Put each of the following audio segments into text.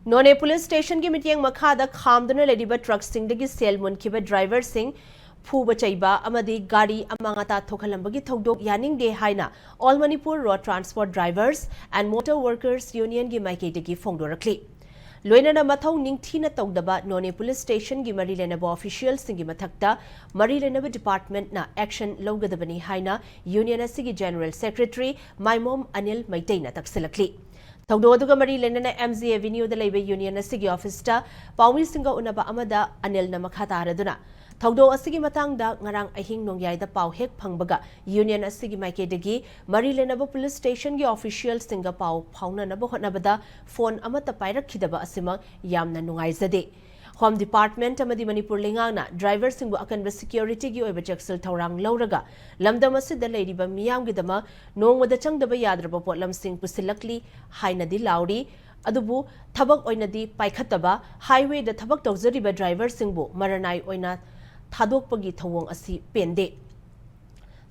Noney Police Station की meeting मखादा खामदुना लेरिबा ट्रकसिंगदगी सेल मुनखिबा ड्राइवरसिंग फूबा चैबा अमदी गाड़ी अमांगता थोखलंबगी थौदोक यानिंगदे हाइना all Manipur road transport drivers and motor workers union की माइकेदगी फोंदोरखली लोइनना मथौ निंगथीना तौदबा नोने पुलिस स्टेशन की मरी लेनबा ऑफिशियल सिंगी मथक्ता मरी लेनबा डिपार्टमेंट ना एक्शन लौगदबनी हाइना यूनियन असिगी जनरल सेक्रेटरी माइमोम अनिल मैतेना तक्सलखली थौदोदुगा मरी लेनना एमजी एवेन्यू द लेबे यूनियन असिगी ऑफिसटा पाउमी सिंगा उनबा अमदा अनिल न मखा तारदुना थौदो असिगी मतंगदा ngarang ahing nongyai पाउ हेक फंगबगा यूनियन असिगी माइकेदगी मरी लेनबा पुलिस स्टेशन की ऑफिशियल सिंगा पाउ फाउननबा होनबदा फोन अमता पाइरखिदबा असिमा यामना नुंगाइजदे होम डिपार्टमेंट अमदी मणिपुर लेंगांगना ड्राइवर सिंगबु अकनबा सिक्योरिटी की ओइबा जक्सल थौरांग लौरगा लमदम असिदा लेरिबा मियामगिदमा नोंगमदा चंगदबा याद्रबा पोटलमसिंग पुसिलकली हाइनदी लाउरी अदुबु थबक ओइनदी पाइखतबा हाईवे द थबक तौजरिबा ड्राइवर सिंगबु मरनाई ओइना थादोकपगी थौवोंग असि पेंदे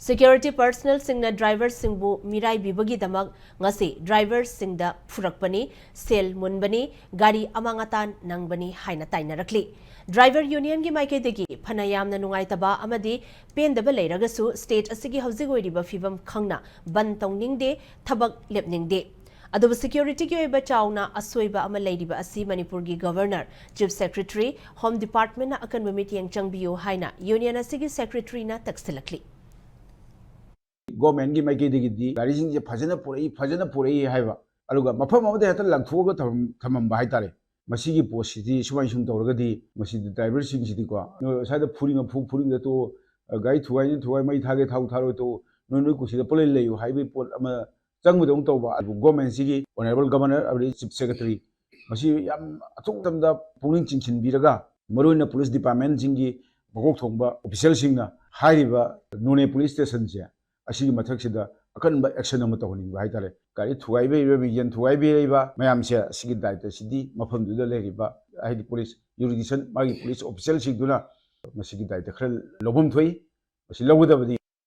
सिक्योरिटी पर्सनल सिंगना ड्राइवर सिंगबु मिराई बिबगी दमक ngasi ड्राइवर सिंगदा फुरकपनी सेल मुनबनी गाड़ी अमांगतान नंगबनी हाइना ताइनरखली ड्राइवर यूनियन की माइकेदगी फनायामना नुंगाइतबा अमदी पेंदबा लेरगसु स्टेट असिगी हौजिग ओइरिबा फिबम खंगना बन तौनिंगदे थबक लेपनिंगदे अदुबु सिक्योरिटी की ओइबा चाउना असोइबा अमा लेरिबा असि मणिपुर की governor chief secretary home department ना अकनबा मीटिंग चंगबियो हाइना यूनियन असिगी सेक्रेटरी ना तक्सलखली गवर्नमेंट की माइकेदगी गाड़ी सिंह फजन पुरई है मफम हेक्ट लंथोग थम्बा है मसीगी पोस्टि सूमाय सूम तौरगदी ड्राइवर सिंह साइड फूरी फूरी तो गाड़ी थुआई मई थागे थाउ थारो तो नोई कुछ पुल लेयु है पोट चंगद तब गवर्नमेंट की ऑनरेबल गवर्नर चीफ सेक्रेटरी अथोंग पुनिंग चिंसिनबीरगा मरुना पुलिस डिपार्टमेंट की मकोक थोंबा ऑफिशियल नोने पुलिस स्टेशन से असिगी मथक्सिदा अकनबा एक्शन अमा तौहनिंबा हाइतारे गाड़ी थुगाइबे यन थुगाइबे मैम से असिगी दायित्व सिदी मफमदुदा लेरिबा हाइदि पुलिस जुरिडिक्शन मागी पुलिस ऑफिशियल सिंगदुना मसिगी दायित्व खर लौबम थोई मसि लौगदबदी